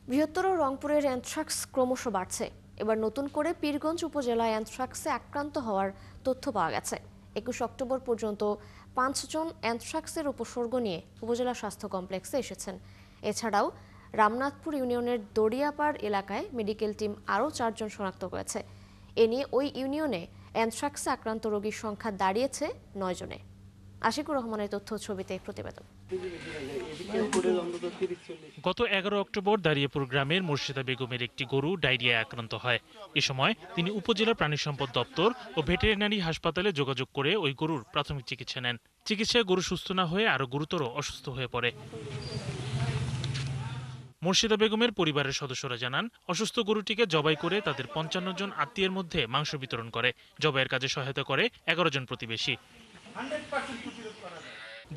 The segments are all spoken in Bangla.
বৃহত্তর রংপুরের অ্যানথ্রাক্স ক্রমশ বাড়ছে। এবার নতুন করে পীরগঞ্জ উপজেলায় অ্যানথ্রাক্সে আক্রান্ত হওয়ার তথ্য পাওয়া গেছে। 21 অক্টোবর পর্যন্ত 5 জন অ্যানথ্রাক্সের উপসর্গ নিয়ে উপজেলা স্বাস্থ্য কমপ্লেক্সে এসেছেন। এছাড়াও রামনাথপুর ইউনিয়নের দড়িয়াপাড় এলাকায় মেডিকেল টিম আরও 4 জন শনাক্ত করেছে। এ নিয়ে ওই ইউনিয়নে অ্যানথ্রাক্সে আক্রান্ত রোগীর সংখ্যা দাঁড়িয়েছে 9 জনে। আশিকুর রহমানের তথ্য ছবিতে প্রতিবেদন। গত 11 অক্টোবর দাঁড়িয়েপুর গ্রামের মুর্শিদা বেগমের একটি গরু ডায়রিয়ায় আক্রান্ত হয়। এ সময় তিনি উপজেলা প্রাণী সম্পদ দপ্তর ও ভেটেরিনারি হাসপাতালে যোগাযোগ করে ওই গরুর প্রাথমিক চিকিৎসা নেন। চিকিৎসায় গরু সুস্থ না হয়ে আরও গুরুতর অসুস্থ হয়ে পড়ে। মুর্শিদা বেগমের পরিবারের সদস্যরা জানান, অসুস্থ গরুটিকে জবাই করে তাদের 55 জন আত্মীয়ের মধ্যে মাংস বিতরণ করে। জবাইয়ের কাজে সহায়তা করে 11 জন প্রতিবেশী।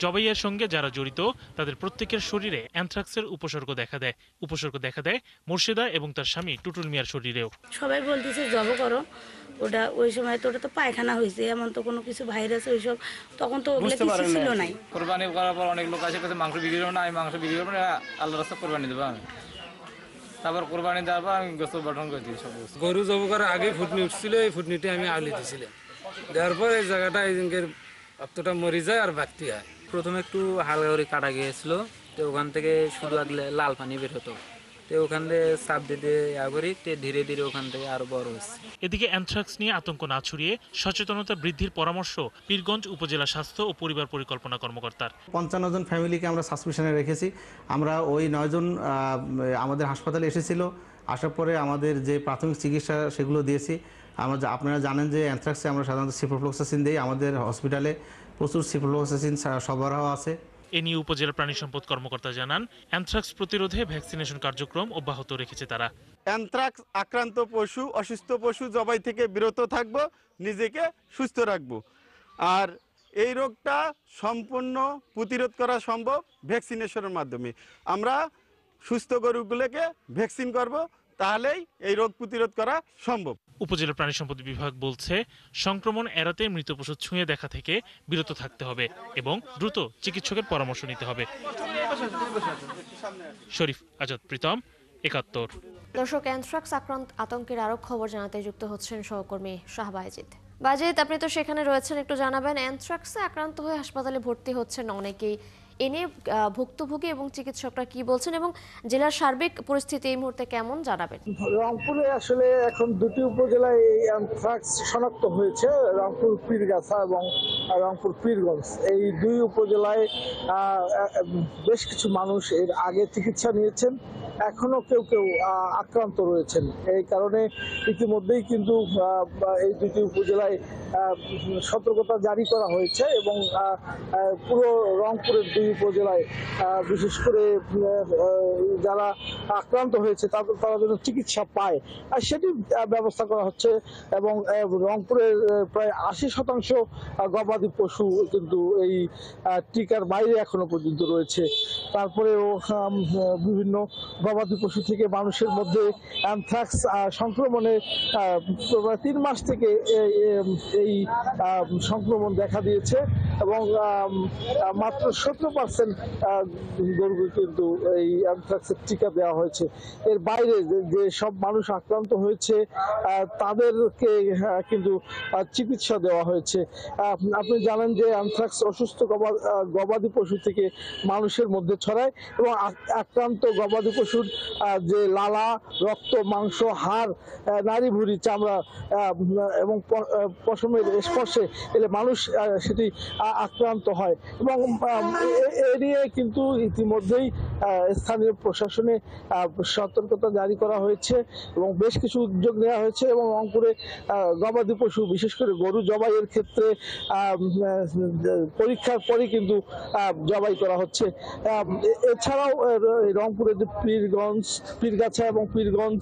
জবাইয়ের সঙ্গে যারা জড়িত তাদের প্রত্যেকের শরীরে অ্যানথ্রাক্সের উপসর্গ দেখা দেয় মুর্শিদা এবং তার স্বামী টুটুল মিয়ার শরীরেও। সবাই বলতেছে জব করো, ওটা ওই সময় তো ওটা তো পায়খানা হয়েছে, এমন তো কোনো কিছু ভাইরাস ওইসব তখন তো ওগুলো কিছু ছিল নাই। কোরবানি করার পর অনেক লোক আসে মাংস বিক্রি করবো না, আমি মাংস বিক্রি করবো না, আল্লাহ রাস্তা কোরবানি দেবো আমি। তারপর কোরবানি দেওয়ার পর আমি গোসল গঠন করে দিই সব। গরু জব করার আগে ফুটনি উঠছিল, এই ফুটনিটা আমি আলি দিয়েছিলাম। দেওয়ার পর এই জায়গাটা এই দিনকে রক্তটা মরে যায় আর বাড়তি হয়। প্রথমে একটু হালকা করে কাটা গিয়েছিল, তো ওখান থেকে শুধু আগলে লাল পানি বের হতো, তো ওখান থেকে চাপ দিতে করি, তো ধীরে ধীরে ওখান থেকে আরো বড় হচ্ছে। এদিকে অ্যানথ্রাক্স নিয়ে আতঙ্ক না ছড়িয়ে সচেতনতা বৃদ্ধির পরামর্শ পীরগঞ্জ উপজেলা স্বাস্থ্য ও পরিবার পরিকল্পনা কর্মকর্তার। 55 জন ফ্যামিলিকে আমরা সাসপিশনে রেখেছি। আমরা ওই 9 জন আমাদের হাসপাতালে এসেছিল, আসার পরে আমাদের যে প্রাথমিক চিকিৎসা সেগুলো দিয়েছি। আপনারা জানেন যে অ্যানথ্রাক্সে আমরা সাধারণত সিপ্রোফ্লক্সাসিন দিই। আমাদের হসপিটালে প্রচুর সিপ্রোফ্লক্সাসিন সরবরাহ আছে। এ নিয়ে উপজেলা প্রাণী সম্পদ কর্মকর্তা জানান, অ্যানথ্রাক্স প্রতিরোধে ভ্যাকসিনেশন কার্যক্রম অব্যাহত রেখেছে তারা। অ্যানথ্রাক্স আক্রান্ত পশু, অসুস্থ পশু জবাই থেকে বিরত থাকবো, নিজেকে সুস্থ রাখবো। আর এই রোগটা সম্পূর্ণ প্রতিরোধ করা সম্ভব ভ্যাকসিনেশনের মাধ্যমে। আমরা সুস্থ গরুগুলোকে ভ্যাকসিন করব, তাহলেই এই রোগ প্রতিরোধ করা সম্ভব। উপজেলা প্রাণী সম্পদ বিভাগ বলছে, সংক্রমণ এড়াতে মৃত পশু ছুঁয়ে দেখা থেকে বিরত থাকতে হবে এবং দ্রুত চিকিৎসকের পরামর্শ নিতে হবে। শরীফ আজাদ প্রীতম, ৭১। দর্শক, অ্যানথ্রাক্স আতঙ্কের আরও খবর জানাতে যুক্ত হচ্ছেন সহকর্মী শাহবাজিদ। বাজিদ, আপনি তো সেখানে রয়েছেন, একটু জানাবেন অ্যানথ্রাক্সে আক্রান্ত হয়ে হাসপাতালে ভর্তি হচ্ছেন অনেকেই, এ নিয়ে ভুক্তভোগী এবং চিকিৎসকরা কি বলছেন এবং জেলার সার্বিক পরিস্থিতি এই মুহূর্তে কেমন জানাবেন? রংপুরে আসলে এখন দুটি উপজেলায় এই অ্যানথ্রাক্স শনাক্ত হয়েছে, রংপুর পীরগাছা এবং রংপুর পীরগঞ্জ। এই দুই উপজেলায় বেশ কিছু মানুষ এর আগে চিকিৎসা নিয়েছেন, এখনো কেউ কেউ আক্রান্ত রয়েছেন। এই কারণে ইতিমধ্যেই কিন্তু এই দুটি উপজেলায় সতর্কতা জারি করা হয়েছে এবং পুরো রংপুরের দুই উপজেলায় বিশেষ করে যারা আক্রান্ত হয়েছে তারা যেন চিকিৎসা পায় আর সেটি ব্যবস্থা করা হচ্ছে। এবং রংপুরের প্রায় ৮০% গবাদি পশু কিন্তু এই টিকার বাইরে এখনো পর্যন্ত রয়েছে। তারপরেও বিভিন্ন গবাদি পশু থেকে মানুষের মধ্যে অ্যানথ্রাক্স সংক্রমণে 3 মাস থেকে এই সংক্রমণ দেখা দিয়েছে এবং মাত্র 17% গরুকে কিন্তু এই অ্যানথ্রাক্সের টিকা দেওয়া হয়েছে। এর বাইরে যে সব মানুষ আক্রান্ত হয়েছে তাদেরকে কিন্তু চিকিৎসা দেওয়া হয়েছে। আপনি জানেন যে অ্যানথ্রাক্স অসুস্থ গবাদি পশু থেকে মানুষের মধ্যে ছড়ায় এবং আক্রান্ত গবাদি পশুর যে লালা, রক্ত, মাংস, হাড়, নাড়ি ভুঁড়ি, চামড়া এবং পশমের স্পর্শে এলে মানুষ সেটি আক্রান্ত হয় এবং এ নিয়ে কিন্তু ইতিমধ্যেই স্থানীয় প্রশাসনে সতর্কতা জারি করা হয়েছে এবং বেশ কিছু উদ্যোগ নেওয়া হয়েছে এবং রংপুরে গবাদি পশু বিশেষ করে গরু জবাইয়ের ক্ষেত্রে পরীক্ষার পরে কিন্তু জবাই করা হচ্ছে। এছাড়াও রংপুরের যে পীরগাছা এবং পীরগঞ্জ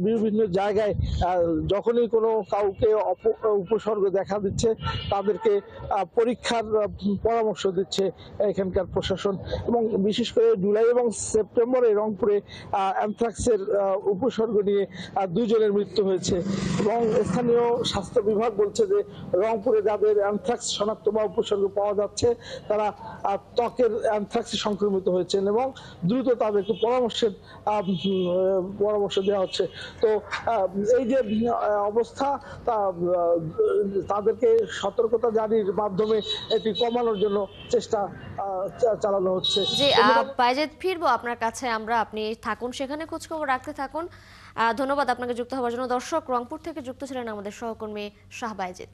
বিভিন্ন জায়গায় যখনই কোনো কাউকে উপসর্গ দেখা দিচ্ছে তাদেরকে পরীক্ষার পরামর্শ দিচ্ছে এখানকার প্রশাসন। এবং বিশেষ করে জুলাই এবং সেপ্টেম্বরে রংপুরে অ্যানথ্রাক্সের উপসর্গ নিয়ে 2 জনের মৃত্যু হয়েছে এবং স্থানীয় স্বাস্থ্য বিভাগ বলছে যে রংপুরে যাদের অ্যানথ্রাক্স শনাক্ত বা উপসর্গ পাওয়া যাচ্ছে তারা ত্বকের অ্যানথ্রাক্সে সংক্রমিত হয়েছেন এবং দ্রুত তাদেরকে পরামর্শ দেওয়া হচ্ছে। তো এই যে অবস্থা তাদেরকে সতর্কতা জারির মাধ্যমে এটি কমানোর জন্য চেষ্টা চালানো হচ্ছে। জি বাইজিদ, ফিরবো আপনার কাছে আমরা, আপনি থাকুন সেখানে, খোঁজখবর রাখতে থাকুন। ধন্যবাদ আপনাকে যুক্ত হওয়ার জন্য। দর্শক, রংপুর থেকে যুক্ত ছিলেন আমাদের সহকর্মী শাহ বাইজিদ।